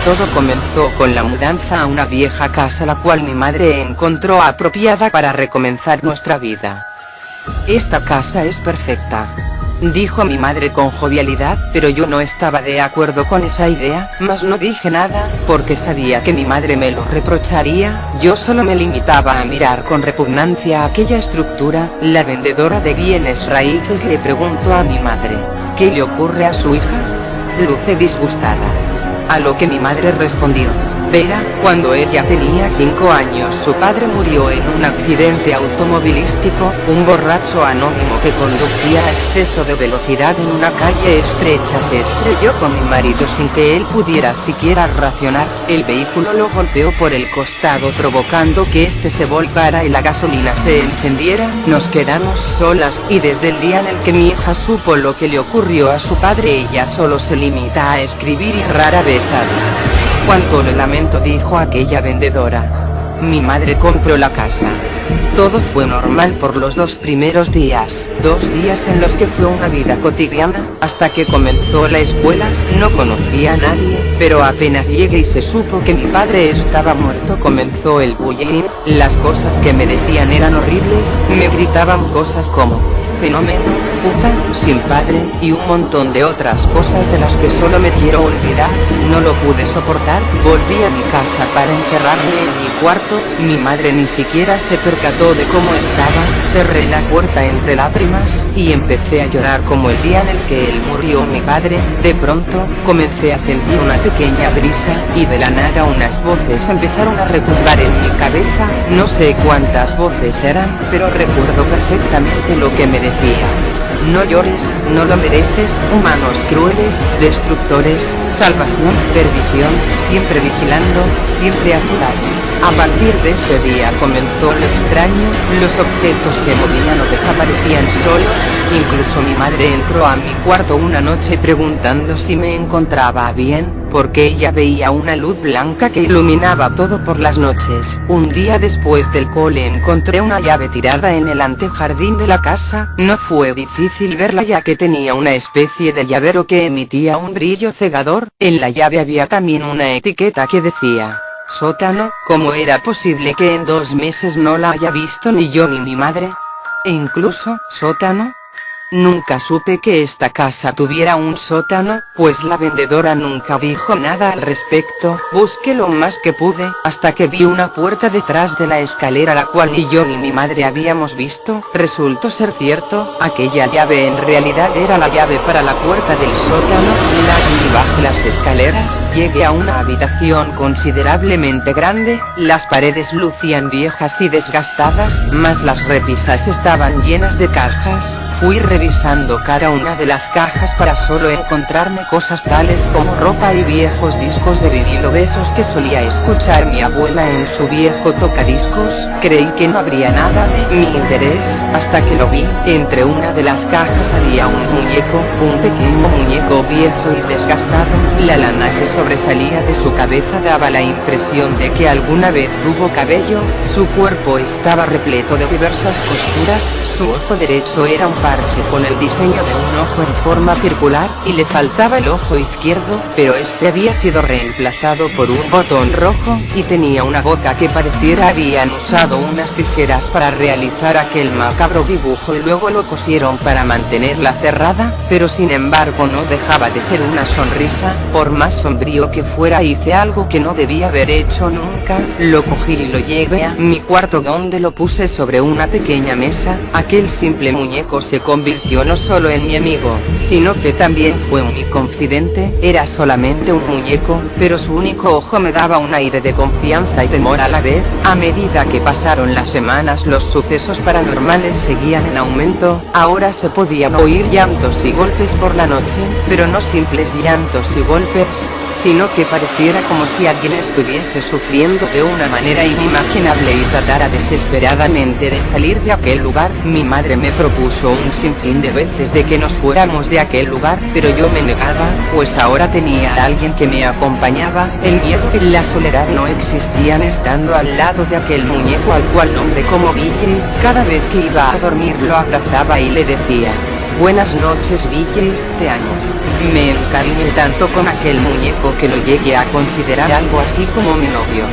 Todo comenzó con la mudanza a una vieja casa la cual mi madre encontró apropiada para recomenzar nuestra vida. Esta casa es perfecta, dijo mi madre con jovialidad, pero yo no estaba de acuerdo con esa idea, mas no dije nada, porque sabía que mi madre me lo reprocharía. Yo solo me limitaba a mirar con repugnancia aquella estructura. La vendedora de bienes raíces le preguntó a mi madre, ¿qué le ocurre a su hija? Luce disgustada. A lo que mi madre respondió, verá, cuando ella tenía 5 años su padre murió en un accidente automovilístico. Un borracho anónimo que conducía a exceso de velocidad en una calle estrecha se estrelló con mi marido sin que él pudiera siquiera racionar. El vehículo lo golpeó por el costado provocando que este se volcara y la gasolina se encendiera. Nos quedamos solas, y desde el día en el que mi hija supo lo que le ocurrió a su padre ella solo se limita a escribir y rara vez habla. Cuánto lo lamento, dijo aquella vendedora. Mi madre compró la casa. Todo fue normal por los 2 primeros días, 2 días en los que fue una vida cotidiana, hasta que comenzó la escuela. No conocía a nadie, pero apenas llegué y se supo que mi padre estaba muerto comenzó el bullying. Las cosas que me decían eran horribles, me gritaban cosas como fenómeno, puta, sin padre, y un montón de otras cosas de las que solo me quiero olvidar. No lo pude soportar, volví a mi casa para encerrarme en mi cuarto. Mi madre ni siquiera se percató de cómo estaba. Cerré la puerta entre lágrimas, y empecé a llorar como el día en el que él murió mi padre. De pronto, comencé a sentir una pequeña brisa, y de la nada unas voces empezaron a retumbar en mi cabeza. No sé cuántas voces eran, pero recuerdo perfectamente lo que me decía. No llores, no lo mereces, humanos crueles, destructores, salvación, perdición, siempre vigilando, siempre a tu lado. A partir de ese día comenzó lo extraño, los objetos se movían o desaparecían solos. Incluso mi madre entró a mi cuarto una noche preguntando si me encontraba bien, porque ella veía una luz blanca que iluminaba todo por las noches. Un día después del cole encontré una llave tirada en el antejardín de la casa. No fue difícil verla ya que tenía una especie de llavero que emitía un brillo cegador. En la llave había también una etiqueta que decía sótano. ¿Cómo era posible que en 2 meses no la haya visto ni yo ni mi madre? E incluso, ¿sótano? Nunca supe que esta casa tuviera un sótano, pues la vendedora nunca dijo nada al respecto. Busqué lo más que pude, hasta que vi una puerta detrás de la escalera la cual ni yo ni mi madre habíamos visto. Resultó ser cierto, aquella llave en realidad era la llave para la puerta del sótano. La abrí bajo las escaleras, llegué a una habitación considerablemente grande. Las paredes lucían viejas y desgastadas, mas las repisas estaban llenas de cajas. Fui revisando cada una de las cajas para solo encontrarme cosas tales como ropa y viejos discos de vinilo de esos que solía escuchar mi abuela en su viejo tocadiscos. Creí que no habría nada de mi interés, hasta que lo vi. Entre una de las cajas había un muñeco, un pequeño muñeco viejo y desgastado. La lana que sobresalía de su cabeza daba la impresión de que alguna vez tuvo cabello. Su cuerpo estaba repleto de diversas costuras. Su ojo derecho era un parche con el diseño de un ojo en forma circular, y le faltaba el ojo izquierdo, pero este había sido reemplazado por un botón rojo, y tenía una boca que pareciera habían usado unas tijeras para realizar aquel macabro dibujo y luego lo cosieron para mantenerla cerrada, pero sin embargo no dejaba de ser una sonrisa. Por más sombrío que fuera hice algo que no debía haber hecho nunca. Lo cogí y lo llevé a mi cuarto donde lo puse sobre una pequeña mesa. Aquel simple muñeco se convirtió no solo en mi amigo, sino que también fue mi confidente. Era solamente un muñeco, pero su único ojo me daba un aire de confianza y temor a la vez. A medida que pasaron las semanas los sucesos paranormales seguían en aumento. Ahora se podían oír llantos y golpes por la noche, pero no simples llantos y golpes, sino que pareciera como si alguien estuviese sufriendo de una manera inimaginable y tratara desesperadamente de salir de aquel lugar. Mi madre me propuso un sinfín de veces de que nos fuéramos de aquel lugar, pero yo me negaba, pues ahora tenía a alguien que me acompañaba. El miedo y la soledad no existían estando al lado de aquel muñeco al cual nombré como Ville. Cada vez que iba a dormir lo abrazaba y le decía: Buenas noches Ville, te amo. Me encariñé tanto con aquel muñeco que lo llegué a considerar algo así como mi novio.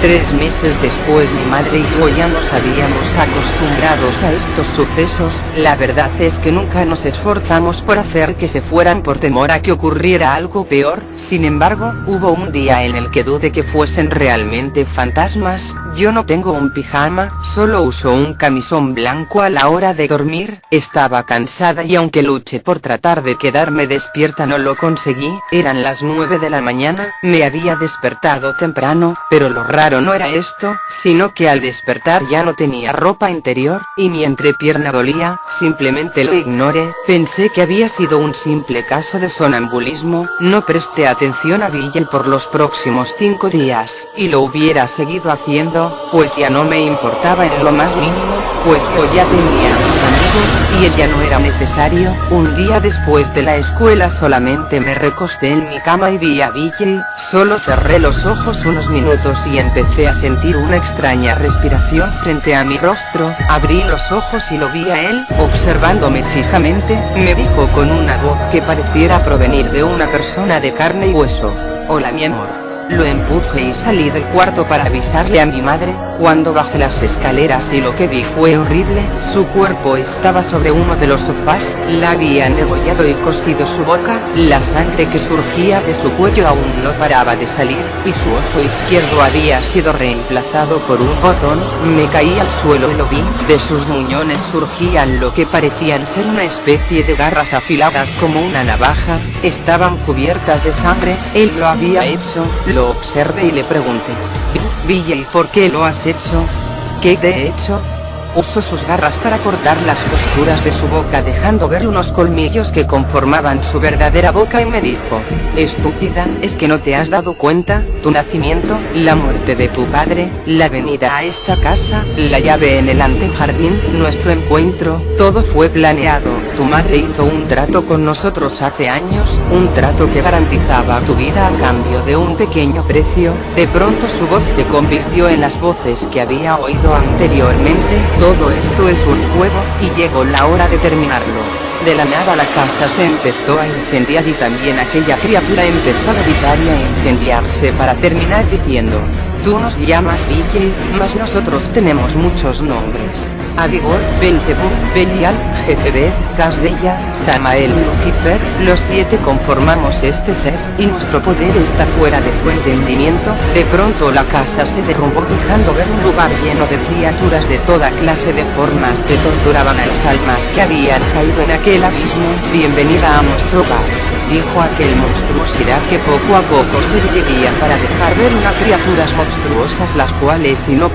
3 meses después mi madre y yo ya nos habíamos acostumbrados a estos sucesos. La verdad es que nunca nos esforzamos por hacer que se fueran por temor a que ocurriera algo peor. Sin embargo, hubo un día en el que dudé que fuesen realmente fantasmas. Yo no tengo un pijama, solo uso un camisón blanco a la hora de dormir. Estaba cansada y aunque luché por tratar de quedarme despierta no lo conseguí. Eran las 9 de la mañana, me había despertado temprano, pero lo raro no era esto, sino que al despertar ya no tenía ropa interior, y mi entrepierna dolía. Simplemente lo ignoré, pensé que había sido un simple caso de sonambulismo. No presté atención a Ville por los próximos 5 días, y lo hubiera seguido haciendo, pues ya no me importaba en lo más mínimo, pues yo ya tenía a mis amigos, y él ya no era necesario. Un día después de la escuela solamente me recosté en mi cama y vi a Ville. Solo cerré los ojos unos minutos y empecé a sentir una extraña respiración frente a mi rostro. Abrí los ojos y lo vi a él, observándome fijamente. Me dijo con una voz que pareciera provenir de una persona de carne y hueso: hola mi amor. Lo empujé y salí del cuarto para avisarle a mi madre. Cuando bajé las escaleras y lo que vi fue horrible. Su cuerpo estaba sobre uno de los sofás, la habían degollado y cosido su boca, la sangre que surgía de su cuello aún no paraba de salir, y su ojo izquierdo había sido reemplazado por un botón. Me caí al suelo y lo vi. De sus muñones surgían lo que parecían ser una especie de garras afiladas como una navaja, estaban cubiertas de sangre. Él lo había hecho. Lo observé y le pregunté: Ville, ¿y por qué lo has hecho? ¿Qué te he hecho? Usó sus garras para cortar las costuras de su boca dejando ver unos colmillos que conformaban su verdadera boca y me dijo: estúpida, ¿es que no te has dado cuenta? Tu nacimiento, la muerte de tu padre, la venida a esta casa, la llave en el antejardín, nuestro encuentro, todo fue planeado. Tu madre hizo un trato con nosotros hace años, un trato que garantizaba tu vida a cambio de un pequeño precio. De pronto su voz se convirtió en las voces que había oído anteriormente. Todo esto es un juego, y llegó la hora de terminarlo. De la nada la casa se empezó a incendiar y también aquella criatura empezó a gritar y a incendiarse para terminar diciendo: tú nos llamas Ville, mas nosotros tenemos muchos nombres: Abigor, Belzebú, Belial, Jezebel, Casdella, Samael, Lucifer. Los 7 conformamos este ser, y nuestro poder está fuera de tu entendimiento. De pronto la casa se derrumbó dejando ver un lugar lleno de criaturas de toda clase de formas que torturaban a las almas que habían caído en aquel abismo. Bienvenida a nuestro hogar, dijo aquel monstruosidad que poco a poco se dividía para dejar ver unas criaturas monstruosas las cuales no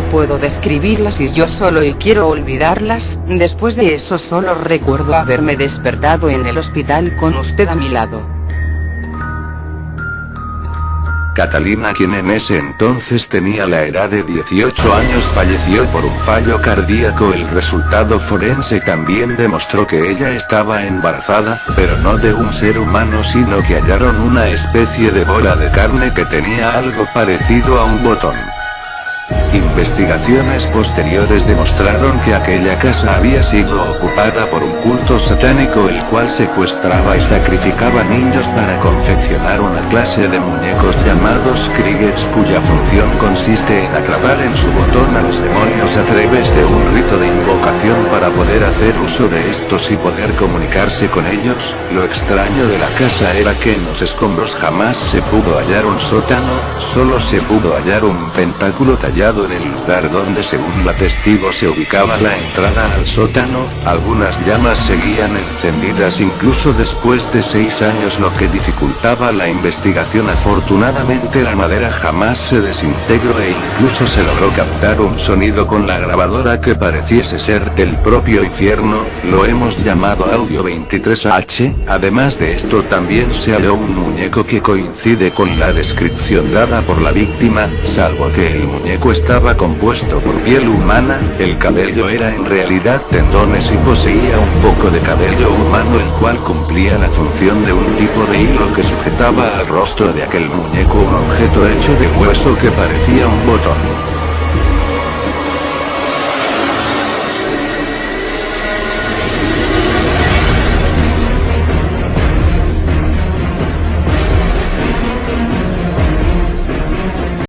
puedo describirlas y yo solo y quiero olvidarlas. Después de eso solo recuerdo haberme despertado en el hospital con usted a mi lado. Catalina, quien en ese entonces tenía la edad de 18 años, falleció por un fallo cardíaco. El resultado forense también demostró que ella estaba embarazada, pero no de un ser humano, sino que hallaron una especie de bola de carne que tenía algo parecido a un botón. Investigaciones posteriores demostraron que aquella casa había sido ocupada por un culto satánico el cual secuestraba y sacrificaba niños para confeccionar una clase de muñecos llamados Kriegers, cuya función consiste en atrapar en su botón a los demonios a través de un rito de invocación para poder hacer uso de estos y poder comunicarse con ellos. Lo extraño de la casa era que en los escombros jamás se pudo hallar un sótano, solo se pudo hallar un pentáculo tallado en el lugar donde según la testigo se ubicaba la entrada al sótano. Algunas llamas seguían encendidas incluso después de 6 años, lo que dificultaba la investigación. Afortunadamente la madera jamás se desintegró e incluso se logró captar un sonido con la grabadora que pareciese ser del propio infierno. Lo hemos llamado Audio 23H. Además de esto también se halló un muñeco que coincide con la descripción dada por la víctima, salvo que el muñeco estaba compuesto por piel humana. El cabello era en realidad tendones y poseía un poco de cabello humano, el cual cumplía la función de un tipo de hilo que sujetaba al rostro de aquel muñeco un objeto hecho de hueso que parecía un botón.